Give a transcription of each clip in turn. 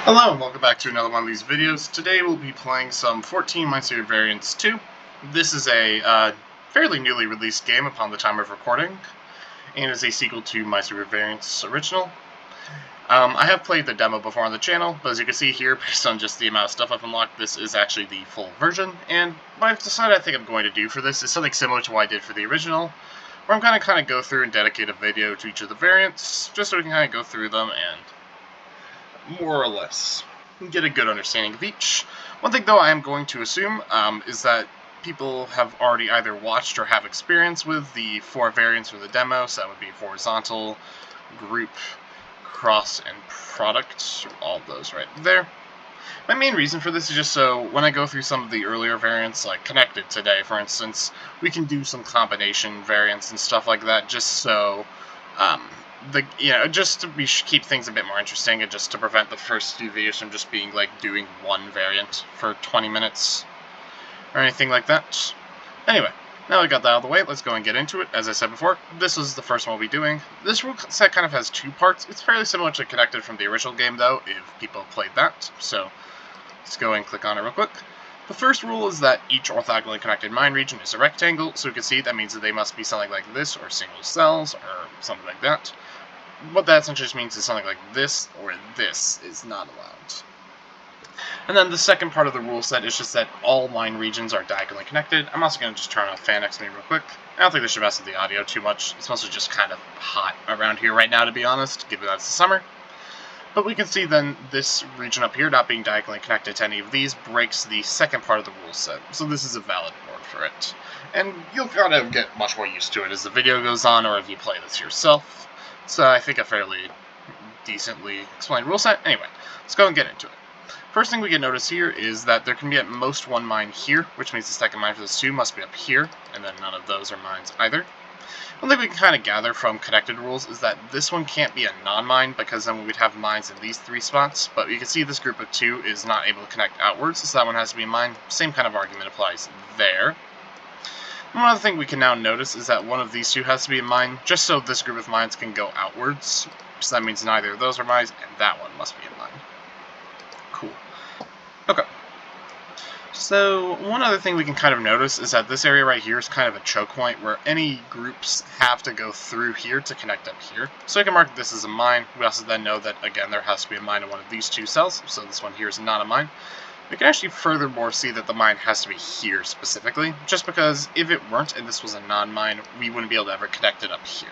Hello and welcome back to another one of these videos. Today we'll be playing some 14 MISPLEASURE Variants 2. This is a fairly newly released game upon the time of recording, and is a sequel to MISPLEASURE Variants original. I have played the demo before on the channel, but as you can see here, based on just the amount of stuff I've unlocked, this is actually the full version, and what I've decided I think I'm going to do for this is something similar to what I did for the original, where I'm going to kind of go through and dedicate a video to each of the variants, just so we can kind of go through them and more or less get a good understanding of each. One thing, though, I am going to assume is that people have already either watched or have experience with the 4 variants for the demo, so that would be horizontal, group, cross, and product, all of those right there. My main reason for this is just so when I go through some of the earlier variants, like connected today, for instance, we can do some combination variants and stuff like that, just so just to keep things a bit more interesting, and just to prevent the first few videos from just being like doing one variant for 20 minutes or anything like that. Anyway, now we got that out of the way, let's go and get into it. As I said before, this is the first one we'll be doing. This rule set kind of has 2 parts. It's fairly similar to Connected from the original game, though, if people played that. So let's go and click on it real quick. The first rule is that each orthogonally connected mine region is a rectangle, so you can see that means that they must be something like this, or single cells, or something like that. What that essentially just means is something like this, or this is not allowed. And then the second part of the rule set is just that all mine regions are diagonally connected. I'm also going to just turn off fan X real quick. I don't think this should mess with the audio too much. It's mostly just kind of hot around here right now, to be honest, given that it's the summer. But we can see then this region up here, not being diagonally connected to any of these, breaks the second part of the rule set. So this is a valid word for it. And you'll kind of get much more used to it as the video goes on, or if you play this yourself. So I think a fairly decently explained rule set. Anyway, let's go and get into it. First thing we can notice here is that there can be at most one mine here, which means the second mine for this 2 must be up here, and then none of those are mines either. One thing we can kind of gather from connected rules is that this one can't be a non-mine, because then we'd have mines in these 3 spots, but you can see this group of 2 is not able to connect outwards, so that one has to be a mine. Same kind of argument applies there. One other thing we can now notice is that one of these 2 has to be a mine, just so this group of mines can go outwards. So that means neither of those are mines, and that one must be a mine. Cool. Okay. So one other thing we can kind of notice is that this area right here is kind of a choke point where any groups have to go through here to connect up here. So I can mark this as a mine. We also then know that, again, there has to be a mine in one of these 2 cells, so this one here is not a mine. We can actually furthermore see that the mine has to be here specifically, just because if it weren't and this was a non-mine, we wouldn't be able to ever connect it up here.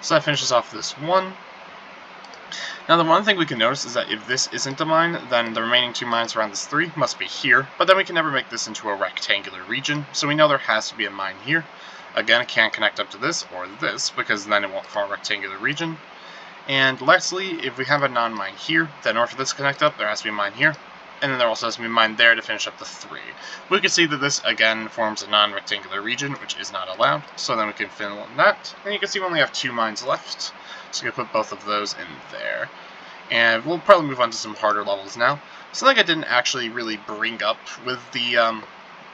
So that finishes off this one. Now the one thing we can notice is that if this isn't a mine, then the remaining 2 mines around this 3 must be here, but then we can never make this into a rectangular region, so we know there has to be a mine here. Again, it can't connect up to this or this, because then it won't form a rectangular region. And lastly, if we have a non-mine here, then in order for this to connect up, there has to be a mine here. And then there also has to be a mine there to finish up the 3. We can see that this, again, forms a non-rectangular region, which is not allowed, so then we can fill in that. And you can see we only have 2 mines left, so we can put both of those in there. And we'll probably move on to some harder levels now. Something I didn't actually really bring up with the,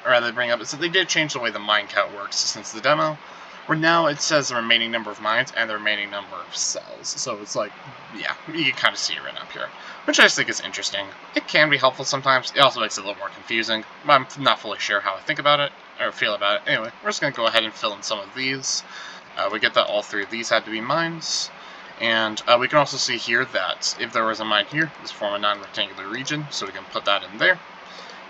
is that they did change the way the mine count works since the demo, where now it says the remaining number of mines and the remaining number of cells. So it's like, yeah, you can kind of see it right up here, which I just think is interesting. It can be helpful sometimes. It also makes it a little more confusing. I'm not fully sure how I think about it, or feel about it. Anyway, we're just going to go ahead and fill in some of these. We get that all 3 of these had to be mines. And we can also see here that if there was a mine here, this form a non-rectangular region, so we can put that in there.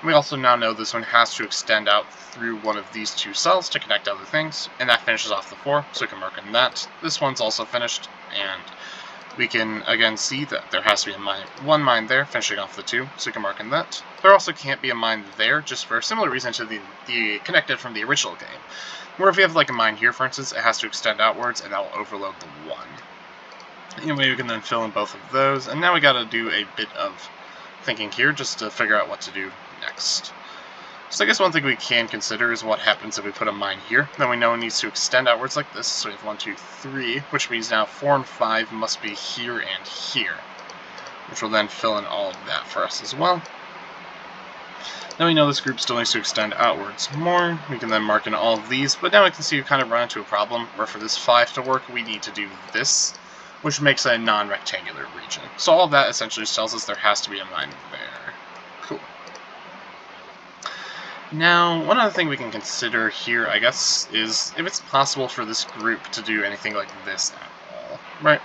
We also now know this one has to extend out through one of these 2 cells to connect other things, and that finishes off the 4, so we can mark in that. This one's also finished, and we can again see that there has to be one mine there, finishing off the 2, so we can mark in that. There also can't be a mine there, just for a similar reason to the connected from the original game, where if you have like a mine here, for instance, it has to extend outwards, and that will overload the 1. Anyway, we can then fill in both of those, and now we gotta do a bit of thinking here just to figure out what to do next. So I guess one thing we can consider is what happens if we put a mine here. Then we know it needs to extend outwards like this, so we have 1, 2, 3, which means now 4 and 5 must be here and here, which will then fill in all of that for us as well. Now we know this group still needs to extend outwards more. We can then mark in all of these, but now we can see we kind of run into a problem where for this 5 to work, we need to do this, which makes a non-rectangular region. So all of that essentially just tells us there has to be a mine there. Cool. Now, one other thing we can consider here, I guess, is if it's possible for this group to do anything like this at all, right?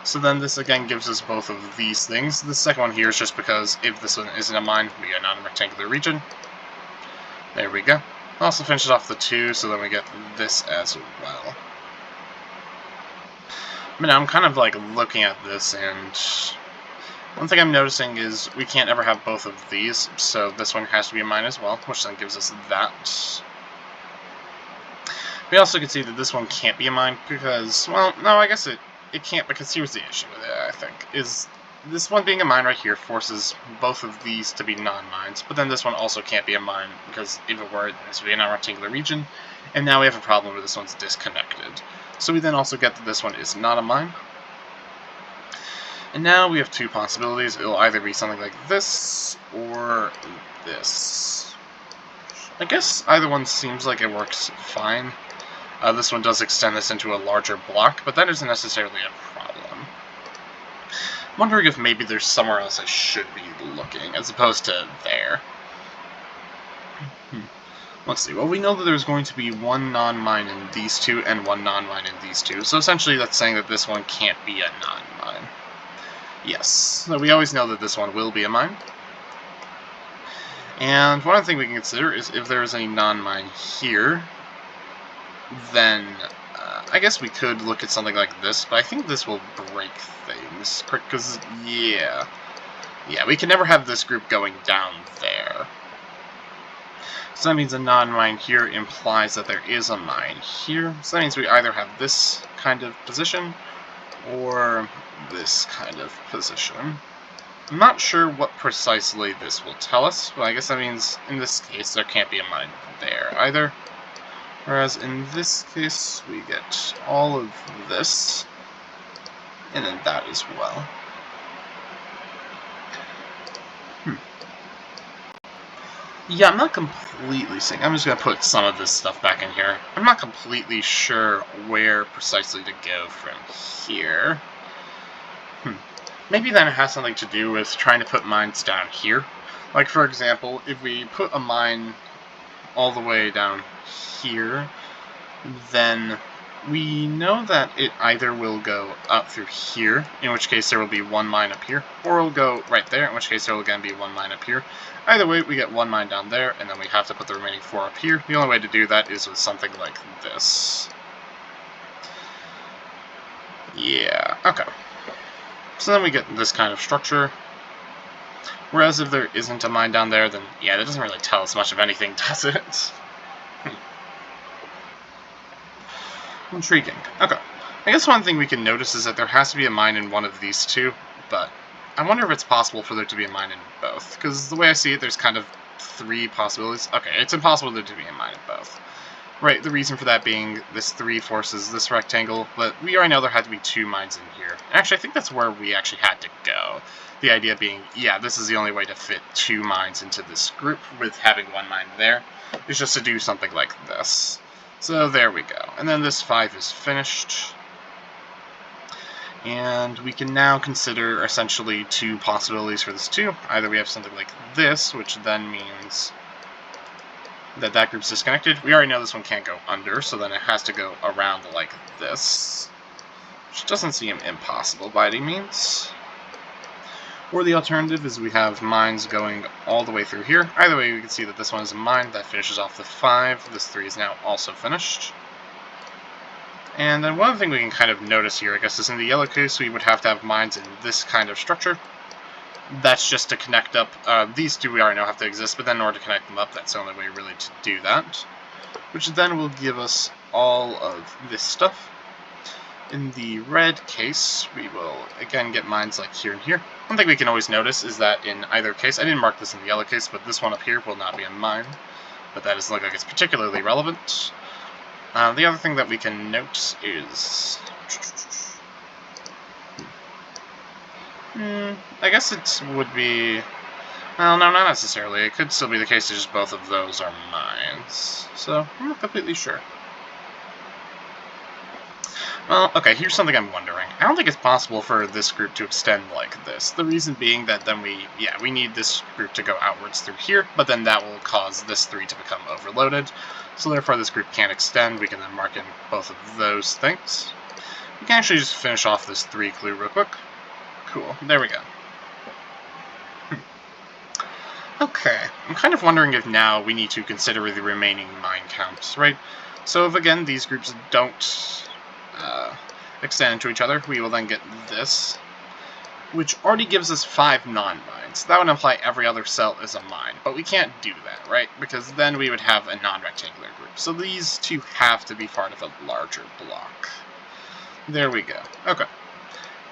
So then this again gives us both of these things. The second one here is just because if this one isn't a mine, we get a non-rectangular region. There we go. Also finishes off the 2, so then we get this as well. I mean, I'm kind of like looking at this, and one thing I'm noticing is we can't ever have both of these, so this one has to be a mine as well, which then gives us that. We also can see that this one can't be a mine because, well, no, I guess it can't, because here's the issue with it, I think, is this one being a mine right here forces both of these to be non-mines, but then this one also can't be a mine, because if it were, this would be a non-rectangular region, and now we have a problem where this one's disconnected. So we then also get that this one is not a mine. And now we have two possibilities. It'll either be something like this, or this. I guess either one seems like it works fine. This one does extend this into a larger block, but that isn't necessarily a problem. I'm wondering if maybe there's somewhere else I should be looking, as opposed to there. Let's see. Well, we know that there's going to be one non-mine in these two, and one non-mine in these two. So essentially that's saying that this one can't be a non-mine. Yes. So we always know that this one will be a mine. And one other thing we can consider is if there is a non-mine here, then I guess we could look at something like this, but I think this will break things. Because, yeah, we can never have this group going down there. So that means a non-mine here implies that there is a mine here. So that means we either have this kind of position, or this kind of position. I'm not sure what precisely this will tell us, but I guess that means in this case there can't be a mine there either. Whereas in this case we get all of this, and then that as well. Yeah, I'm not completely seeing. I'm just going to put some of this stuff back in here. I'm not completely sure where precisely to go from here. Maybe then it has something to do with trying to put mines down here. Like, for example, if we put a mine all the way down here, then we know that it either will go up through here, in which case there will be one mine up here, or it will go right there, in which case there will again be one mine up here. Either way, we get one mine down there, and then we have to put the remaining 4 up here. The only way to do that is with something like this. Yeah, okay. So then we get this kind of structure. Whereas if there isn't a mine down there, then yeah, that doesn't really tell us much of anything, does it? Intriguing. Okay. I guess one thing we can notice is that there has to be a mine in one of these two, but I wonder if it's possible for there to be a mine in both, because the way I see it, there's kind of 3 possibilities. Okay, it's impossible there to be a mine in both. Right, the reason for that being this 3 forces this rectangle, but we already know there had to be 2 mines in here. Actually, I think that's where we actually had to go. The idea being, yeah, this is the only way to fit 2 mines into this group, with having 1 mine there, is just to do something like this. So there we go. And then this 5 is finished. And we can now consider essentially 2 possibilities for this 2. Either we have something like this, which then means that that group's disconnected. We already know this one can't go under, so then it has to go around like this, which doesn't seem impossible by any means. Or the alternative is we have mines going all the way through here. Either way, we can see that this one is a mine. That finishes off the 5. This 3 is now also finished. And then one other thing we can kind of notice here, I guess, is in the yellow case, we would have to have mines in this kind of structure. That's just to connect up. These 2 we already know have to exist, but then in order to connect them up, that's the only way really to do that. Which then will give us all of this stuff. In the red case, we will again get mines like here and here. One thing we can always notice is that in either case, I didn't mark this in the yellow case, but this one up here will not be a mine. But that doesn't look like it's particularly relevant. The other thing that we can note is... I guess it would be... Well, no, not necessarily. It could still be the case that just both of those are mines. So, I'm not completely sure. Well, okay, here's something I'm wondering. I don't think it's possible for this group to extend like this. The reason being that then we need this group to go outwards through here, but then that will cause this 3 to become overloaded. So therefore this group can't extend. We can then mark in both of those things. We can actually just finish off this 3 clue real quick. Cool, there we go. Okay, I'm kind of wondering if now we need to consider the remaining mine counts, right? So if, again, these groups don't extend into each other, we will then get this, which already gives us 5 non-mines. That would imply every other cell is a mine, but we can't do that, right? Because then we would have a non-rectangular group. So these 2 have to be part of a larger block. There we go. Okay.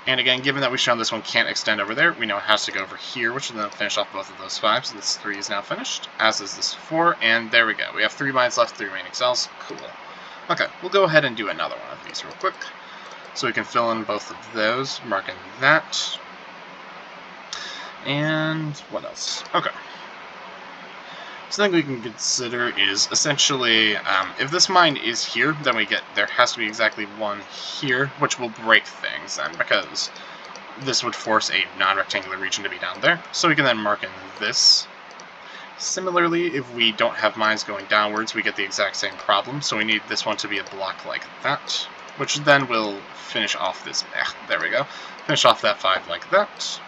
And again, given that we've shown this one can't extend over there, we know it has to go over here, which will then finish off both of those 5. So this 3 is now finished, as is this 4, and there we go. We have 3 mines left, 3 remaining cells. Cool. Okay, we'll go ahead and do another one of these real quick. So we can fill in both of those, marking that. And what else? Okay. Something we can consider is essentially, if this mine is here, then there has to be exactly 1 here, which will break things then, because this would force a non-rectangular region to be down there. So we can then mark in this. Similarly, if we don't have mines going downwards, we get the exact same problem, so we need this one to be a block like that, which then will finish off this, there we go, finish off that 5 like that.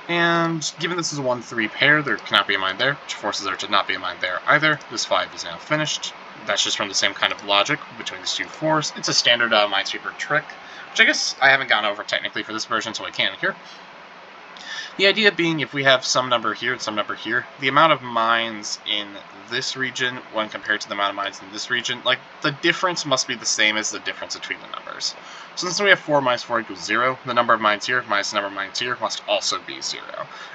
And given this is a 1-3 pair, there cannot be a mine there, which forces there to not be a mine there either. This 5 is now finished. That's just from the same kind of logic between these 2 4s. It's a standard Minesweeper trick, which I guess I haven't gone over technically for this version, so I can here. The idea being, if we have some number here and some number here, the amount of mines in this region when compared to the amount of mines in this region, like, the difference must be the same as the difference between the numbers. So since we have 4 minus 4 equals 0, the number of mines here minus the number of mines here must also be 0.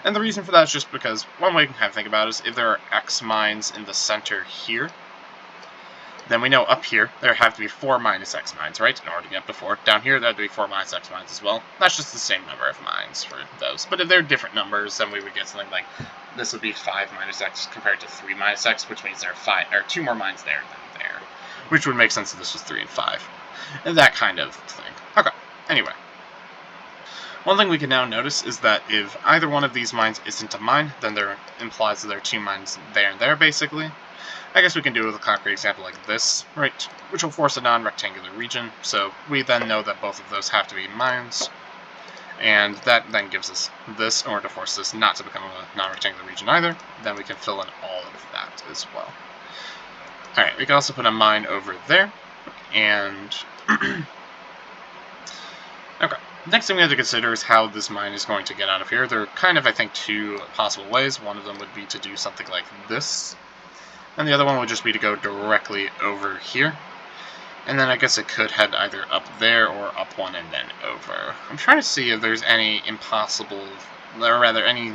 And the reason for that is just because one way you can kind of think about it is if there are X mines in the center here, then we know up here there have to be 4 minus X mines, right, in order to get up to 4. Down here there have to be 4 minus X mines as well. That's just the same number of mines for those. But if they're different numbers, then we would get something like this would be 5 minus X compared to 3 minus X, which means there are 2 more mines there than there, which would make sense if this was 3 and 5. And that kind of thing. Okay, anyway. One thing we can now notice is that if either one of these mines isn't a mine, then there implies that there are 2 mines there and there, basically. I guess we can do it with a concrete example like this, right, which will force a non-rectangular region, so we then know that both of those have to be mines, and that then gives us this in order to force this not to become a non-rectangular region either. Then we can fill in all of that as well. Alright, we can also put a mine over there, and okay. Next thing we have to consider is how this mine is going to get out of here. There are kind of, I think, 2 possible ways. One of them would be to do something like this, and the other one would just be to go directly over here. And then I guess it could head either up there or up 1 and then over. I'm trying to see if there's any impossible, or rather any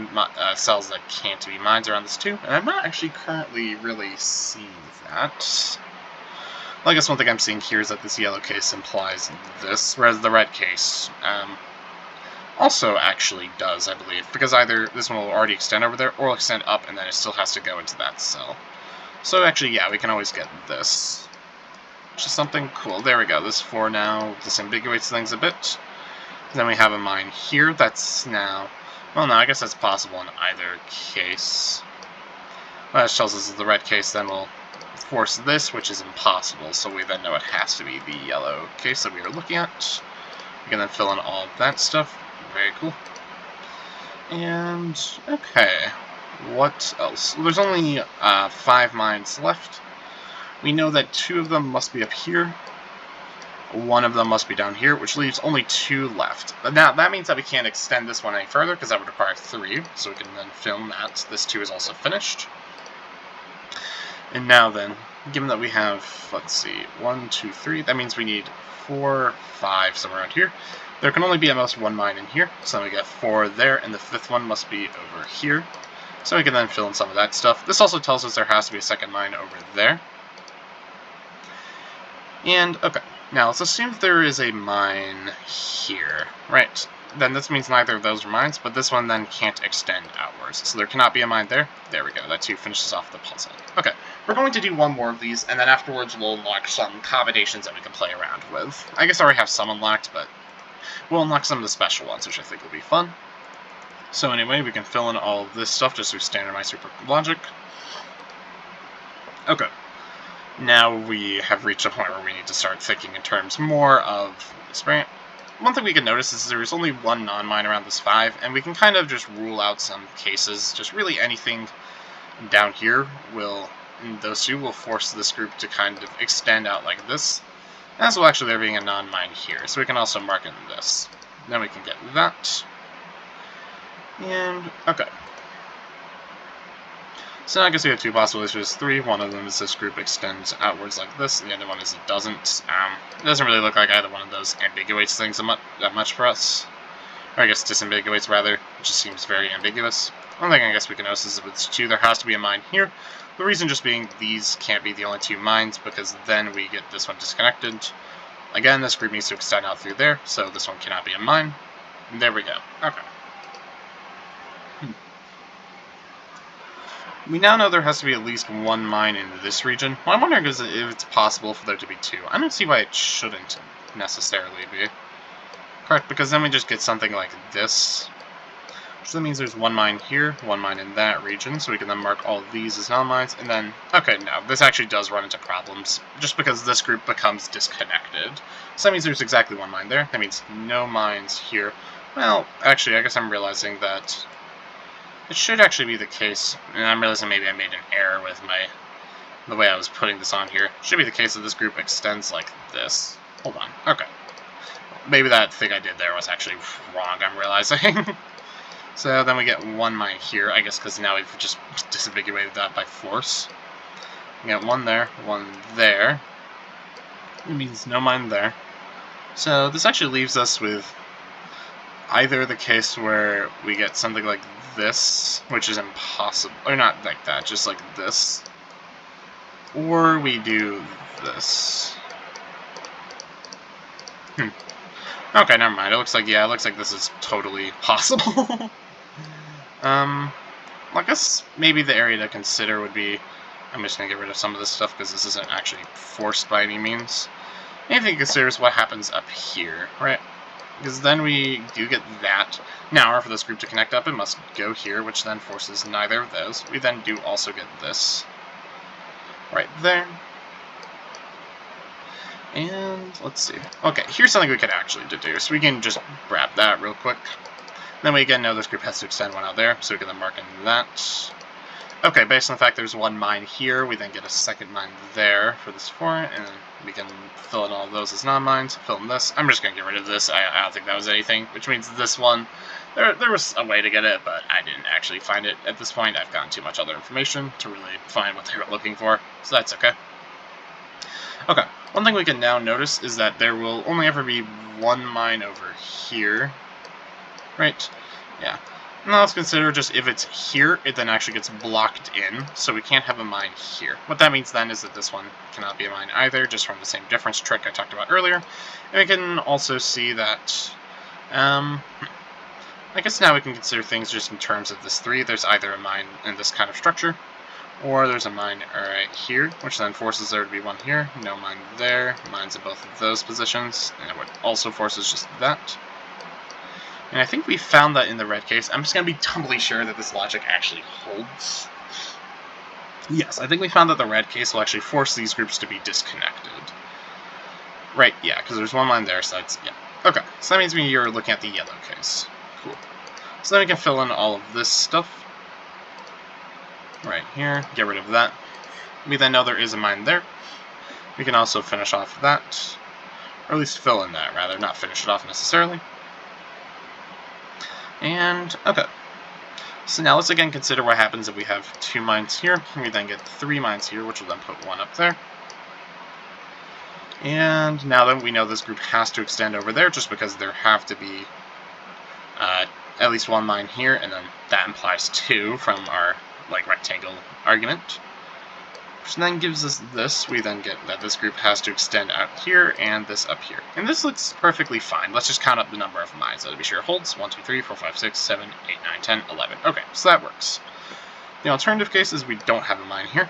cells that can't be mines around this too. And I'm not actually currently really seeing that. Well, I guess one thing I'm seeing here is that this yellow case implies this, whereas the red case also actually does, I believe, because either this one will already extend over there or extend up and then it still has to go into that cell. So actually, yeah, we can always get this, which is something cool. There we go. This 4 now disambiguates things a bit. Then we have a mine here that's now, well, no, I guess that's possible in either case. Well, that tells us that the red case then will force this, which is impossible, so we then know it has to be the yellow case that we are looking at. We can then fill in all of that stuff. Very cool. And, okay. What else? There's only 5 mines left. We know that 2 of them must be up here. 1 of them must be down here, which leaves only 2 left. But now that means that we can't extend this one any further, because that would require 3, so we can then film that. This 2 is also finished. And now then, given that we have, let's see, 1, 2, 3, that means we need 4, 5, somewhere around here. There can only be at most 1 mine in here, so we get 4 there, and the 5th one must be over here. So we can then fill in some of that stuff. This also tells us there has to be a second mine over there. And, okay, now let's assume there is a mine here. Right, then this means neither of those are mines, but this one then can't extend outwards. So there cannot be a mine there. There we go. That 2 finishes off the puzzle. Okay, we're going to do one more of these, and then afterwards we'll unlock some combinations that we can play around with. I guess I already have some unlocked, but we'll unlock some of the special ones, which I think will be fun. So anyway, we can fill in all of this stuff just through standard MISPLEASURE logic. Okay. Now we have reached a point where we need to start thinking in terms more of this ramp. One thing we can notice is there is only one non-mine around this 5, and we can kind of just rule out some cases. Just really anything down here will, in those 2, will force this group to kind of extend out like this, as well actually there being a non-mine here. So we can also mark in this. Then we can get that. And, okay. So now I guess we have 2 possibilities. There's 3. One of them is this group extends outwards like this, and the other one is it doesn't. It doesn't really look like either one of those ambiguates things that much for us. Or I guess disambiguates, rather. It just seems very ambiguous. One thing I guess we can notice is if it's 2, there has to be a mine here. The reason just being these can't be the only 2 mines, because then we get this one disconnected. Again, this group needs to extend out through there, so this one cannot be a mine. And there we go. Okay. We now know there has to be at least 1 mine in this region. What I'm wondering is if it's possible for there to be 2. I don't see why it shouldn't necessarily be. Correct, because then we just get something like this. Which then means there's 1 mine here, 1 mine in that region, so we can then mark all of these as non-mines, and then, okay, now, this actually does run into problems, just because this group becomes disconnected. So that means there's exactly 1 mine there, that means no mines here. Well, actually, I guess I'm realizing that it should actually be the case, and I'm realizing maybe I made an error with the way I was putting this on here. It should be the case that this group extends like this. Hold on. Okay. Maybe that thing I did there was actually wrong, I'm realizing. So then we get 1 mine here, I guess because now we've just disambiguated that by force. We get 1 there, 1 there. It means no mine there. So this actually leaves us with either the case where we get something like this, which is impossible, or not like that, just like this, or we do this. Okay, never mind. It looks like, yeah, it looks like this is totally possible. I guess maybe the area to consider would be, I'm just going to get rid of some of this stuff because this isn't actually forced by any means. Anything to consider is what happens up here, right? Because then we do get that. Now, for this group to connect up, it must go here, which then forces neither of those. We then do also get this right there. And let's see. Okay, here's something we could actually deduce. We can just grab that real quick. Then we again know this group has to extend 1 out there, so we can then mark in that. Okay, based on the fact there's 1 mine here, we then get a second mine there for this 4, and we can fill in all of those as non-mines, fill in this. I'm just going to get rid of this. I don't think that was anything, which means this one, there was a way to get it, but I didn't actually find it at this point. I've gotten too much other information to really find what they were looking for, so that's okay. Okay, one thing we can now notice is that there will only ever be 1 mine over here, right? Yeah. Now let's consider just if it's here, it then actually gets blocked in, so we can't have a mine here. What that means then is that this one cannot be a mine either, just from the same difference trick I talked about earlier. And we can also see that, I guess now we can consider things just in terms of this 3. There's either a mine in this kind of structure, or there's a mine right here, which then forces there to be 1 here, no mine there, mines in both of those positions, and it also forces just that. And I think we found that in the red case. I'm just going to be doubly sure that this logic actually holds. Yes, I think we found that the red case will actually force these groups to be disconnected. Right, yeah, because there's 1 line there, so that's, yeah. Okay, so that means you're looking at the yellow case. Cool. So then we can fill in all of this stuff. Right here, get rid of that. We then know there is a mine there. We can also finish off that. Or at least fill in that, rather, not finish it off necessarily. And, okay. So now let's again consider what happens if we have 2 mines here. We then get 3 mines here, which will then put 1 up there. And now that we know this group has to extend over there, just because there have to be at least 1 mine here, and then that implies 2 from our, like, rectangle argument. which then gives us this. We then get that this group has to extend out here and this up here. And this looks perfectly fine. Let's just count up the number of mines so to be sure it holds. 1, 2, 3, 4, 5, 6, 7, 8, 9, 10, 11. Okay, so that works. The alternative case is we don't have a mine here,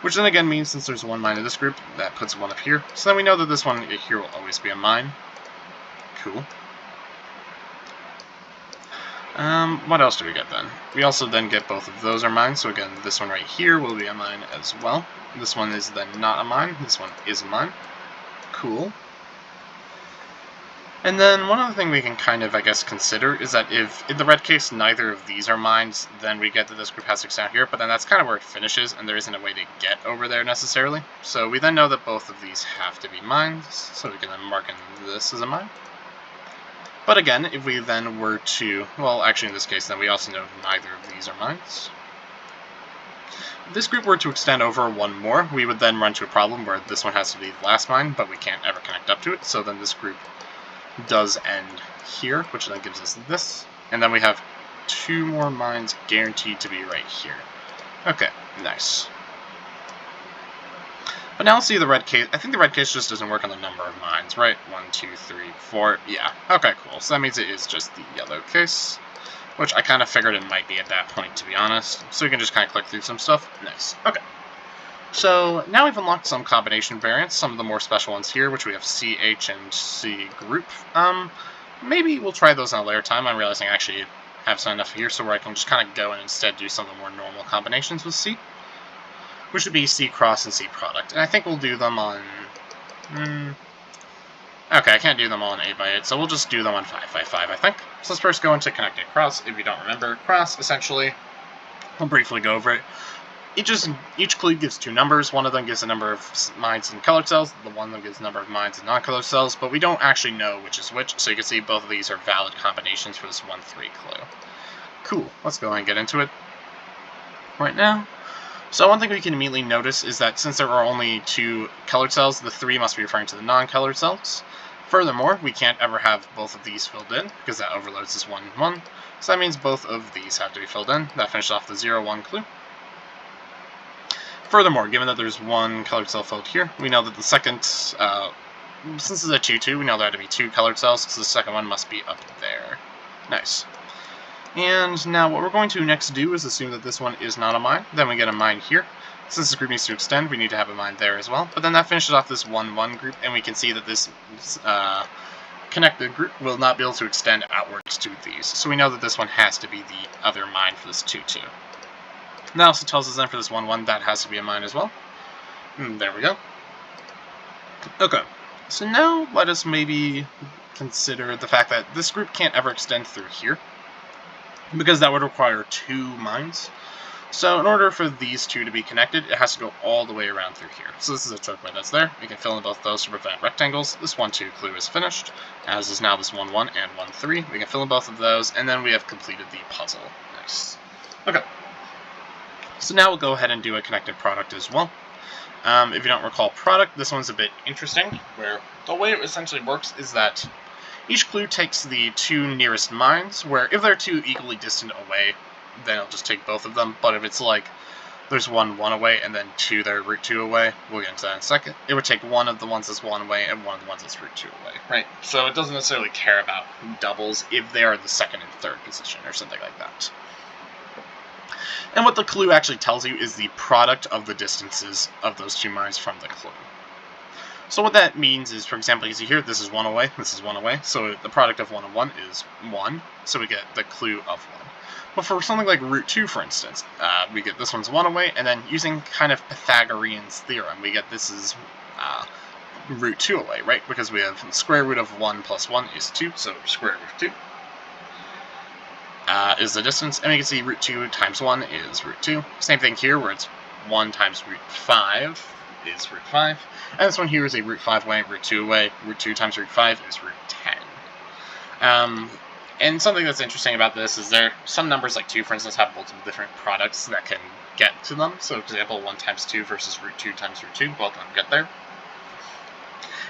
which then again means since there's one mine in this group, that puts one up here. So then we know that this one here will always be a mine. Cool. What else do we get then? We also then get both of those are mines, so again, this one right here will be a mine as well. This one is then not a mine, this one is a mine. Cool. And then one other thing we can kind of, I guess, consider is that if, in the red case, neither of these are mines, then we get that this group has to extend here, but then that's kind of where it finishes, and there isn't a way to get over there necessarily. So we then know that both of these have to be mines, so we can then mark in this as a mine. But again, if we then were to, well, actually in this case, then we also know neither of these are mines. If this group were to extend over one more, we would then run into a problem where this one has to be the last mine, but we can't ever connect up to it, so then this group does end here, which then gives us this, and then we have 2 more mines guaranteed to be right here. Okay, nice. But now let's see the red case. I think the red case just doesn't work on the number of mines, right? 1, 2, 3, 4. Yeah. Okay, cool. So that means it is just the yellow case, which I kind of figured it might be at that point, to be honest. So we can just kind of click through some stuff. Nice. Okay. So now we've unlocked some combination variants, some of the more special ones here, which we have C, H, and C group. Maybe we'll try those on a later time. I'm realizing I actually have some enough here, so where I can just kind of go and instead do some of the more normal combinations with C, which would be C cross and C product. And I think we'll do them on... Okay, I can't do them all on 8x8, so we'll just do them on 5x5, I think. So let's first go into connected cross. If you don't remember, cross, essentially, we'll briefly go over it. Each clue gives 2 numbers. One of them gives a number of mines and colored cells. The one of them gives a number of mines and non-colored cells, but we don't actually know which is which, so you can see both of these are valid combinations for this 1-3 clue. Cool, let's go ahead and get into it right now. So one thing we can immediately notice is that since there are only 2 colored cells, the 3 must be referring to the non-colored cells. Furthermore, we can't ever have both of these filled in, because that overloads this 1-1. So that means both of these have to be filled in. That finishes off the 0-1 clue. Furthermore, given that there's 1 colored cell filled here, we know that the second, since it's a 2-2, we know there had to be 2 colored cells, so the second one must be up there. Nice. And now what we're going to next do is assume that this one is not a mine. Then we get a mine here. Since this group needs to extend, we need to have a mine there as well. But then that finishes off this 1-1 group, and we can see that this connected group will not be able to extend outwards to these. So we know that this one has to be the other mine for this 2-2. That also tells us then for this 1-1 that has to be a mine as well. There we go. Okay, so now let us maybe consider the fact that this group can't ever extend through here, because that would require 2 mines. So in order for these 2 to be connected, it has to go all the way around through here. So this is a choke point that's there. We can fill in both those to prevent rectangles. This 1-2 clue is finished, as is now this 1-1 and 1-3. We can fill in both of those, and then we have completed the puzzle. Nice. Okay. So now we'll go ahead and do a connected product as well. If you don't recall product, this one's a bit interesting, where the way it essentially works is that each clue takes the 2 nearest mines, where if they're 2 equally distant away, then it'll just take both of them. But if it's like there's 1 away and then 2 that are root 2 away, we'll get into that in a second, it would take one of the ones that's 1 away and one of the ones that's root 2 away, right? So it doesn't necessarily care about doubles if they are the 2nd and 3rd position or something like that. And what the clue actually tells you is the product of the distances of those 2 mines from the clue. So what that means is, for example, you see here, this is 1 away, this is 1 away, so the product of 1 and 1 is 1, so we get the clue of 1. But for something like root 2, for instance, we get this one's 1 away, and then using kind of Pythagorean's theorem, we get this is root 2 away, right? Because we have square root of 1 plus 1 is 2, so square root of 2 is the distance, and we can see root 2 times 1 is root 2. Same thing here, where it's 1 times root 5 is root 5, and this one here is a root 5 away, root 2 away, root 2 times root 5 is root 10. And something that's interesting about this is there some numbers like 2, for instance, have multiple different products that can get to them. So, for example, 1 times 2 versus root 2 times root 2, both of them get there.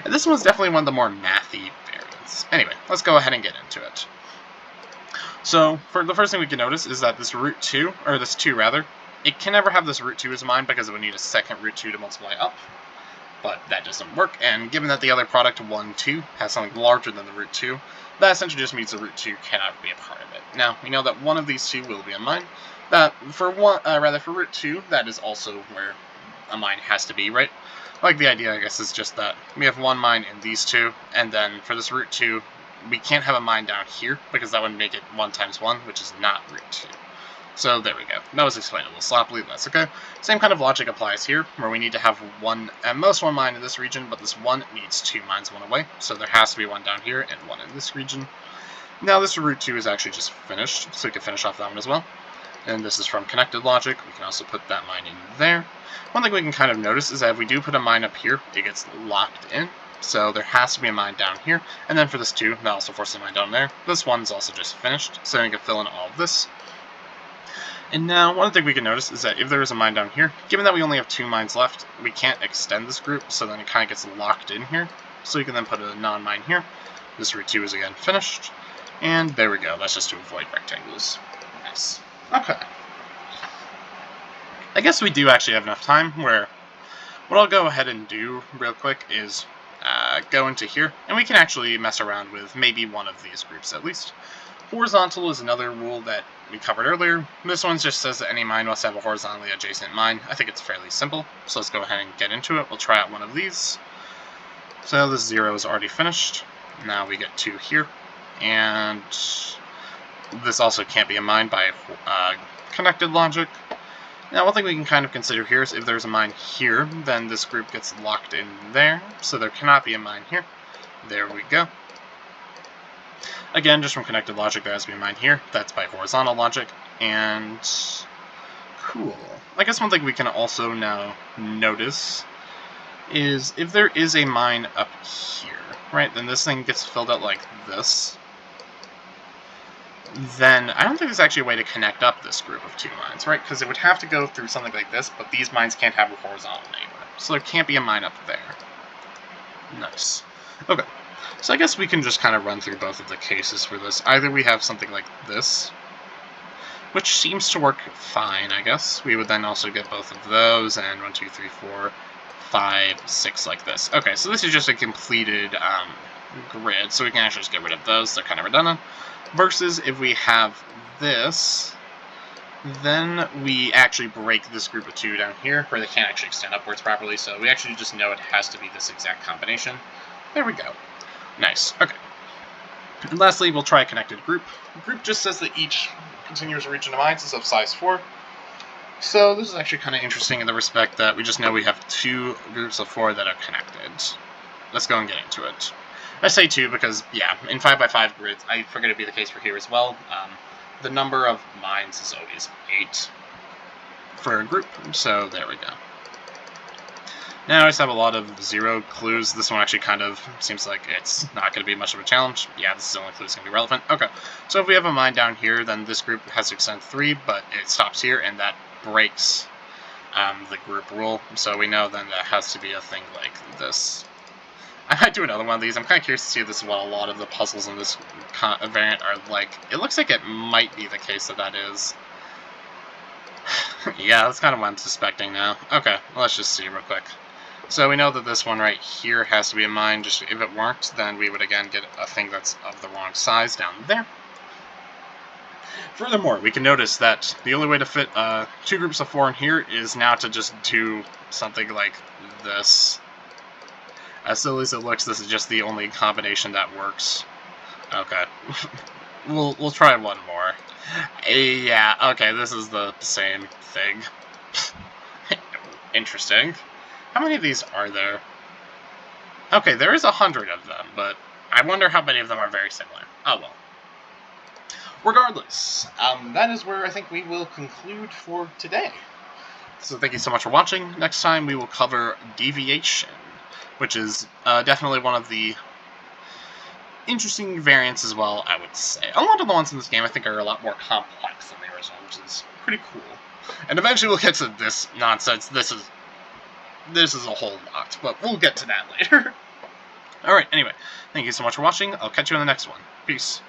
And this one's definitely one of the more mathy variants. Anyway, let's go ahead and get into it. So, for the first thing we can notice is that this root 2, or this 2 rather, It can never have this root 2 as a mine because it would need a second root 2 to multiply up, but that doesn't work, and given that the other product, 1, 2, has something larger than the root 2, that essentially just means the root 2 cannot be a part of it. Now, we know that one of these two will be a mine. That for root 2, that is also where a mine has to be, right? Like, the idea, I guess, is just that we have one mine in these two, and then for this root 2, we can't have a mine down here, because that would make it 1 times 1, which is not root 2. So there we go. That was explained a little sloppily, but that's okay. Same kind of logic applies here, where we need to have one, at most one mine in this region, but this one needs 2 mines one away, so there has to be one down here and one in this region. Now this root 2 is actually just finished, so we can finish off that one as well. And this is from connected logic. We can also put that mine in there. One thing we can kind of notice is that if we do put a mine up here, it gets locked in. So there has to be a mine down here. And then for this 2, that also forces a mine down there. This one's also just finished, so we can fill in all of this. And now, one thing we can notice is that if there is a mine down here, given that we only have 2 mines left, we can't extend this group, so then it kind of gets locked in here. So we can then put a non-mine here. This root 2 is again finished. And there we go. That's just to avoid rectangles. Nice. Okay. I guess we do actually have enough time where what I'll go ahead and do real quick is go into here, and we can actually mess around with maybe one of these groups at least. Horizontal is another rule that we covered earlier. This one just says that any mine must have a horizontally adjacent mine. I think it's fairly simple, so let's go ahead and get into it. We'll try out one of these. So this 0 is already finished. Now we get 2 here, and this also can't be a mine by connected logic. Now one thing we can kind of consider here is if there's a mine here, then this group gets locked in there, so there cannot be a mine here. There we go. Again, just from connected logic, there has to be a mine here. That's by horizontal logic, and cool. I guess one thing we can also now notice is if there is a mine up here, right, then this thing gets filled out like this. Then I don't think there's actually a way to connect up this group of 2 mines, right? Because it would have to go through something like this, but these mines can't have a horizontal neighbor. So there can't be a mine up there. Nice. Okay. So I guess we can just kind of run through both of the cases for this. Either we have something like this, which seems to work fine, I guess. We would then also get both of those, and 1, 2, 3, 4, 5, 6 like this. Okay, so this is just a completed grid, so we can actually just get rid of those. They're kind of redundant. Versus if we have this, then we actually break this group of 2 down here, where they can't actually extend upwards properly, so we actually just know it has to be this exact combination. There we go. Nice. Okay. And lastly, we'll try a connected group. Group just says that each continuous region of mines is of size 4. So this is actually kind of interesting in the respect that we just know we have 2 groups of 4 that are connected. Let's go and get into it. I say 2 because, yeah, in 5x5 grids, I figured it'd be the case for here as well. The number of mines is always 8 for a group, so there we go. Now I just have a lot of 0 clues. This one actually kind of seems like it's not going to be much of a challenge. Yeah, this is the only clue that's going to be relevant. Okay, so if we have a mine down here, then this group has to extend 3, but it stops here, and that breaks the group rule. So we know then that has to be a thing like this. I might do another one of these. I'm kind of curious to see if this is what a lot of the puzzles in this variant are like. It looks like it might be the case that is. Yeah, that's kind of what I'm suspecting now. Okay, let's just see real quick. So we know that this one right here has to be a mine. Just if it weren't, then we would again get a thing that's of the wrong size down there. Furthermore, we can notice that the only way to fit 2 groups of 4 in here is now to just do something like this. As silly as it looks, this is just the only combination that works. Okay. we'll try one more. Yeah, okay, this is the same thing. Interesting. How many of these are there? Okay, there is 100 of them, but I wonder how many of them are very similar. Oh well. Regardless, that is where I think we will conclude for today. So thank you so much for watching. Next time we will cover deviation, which is definitely one of the interesting variants as well, I would say. A lot of the ones in this game I think are a lot more complex than the original, which is pretty cool. And eventually we'll get to this nonsense. This is a whole lot, but we'll get to that later. Alright, anyway, thank you so much for watching. I'll catch you in the next one. Peace.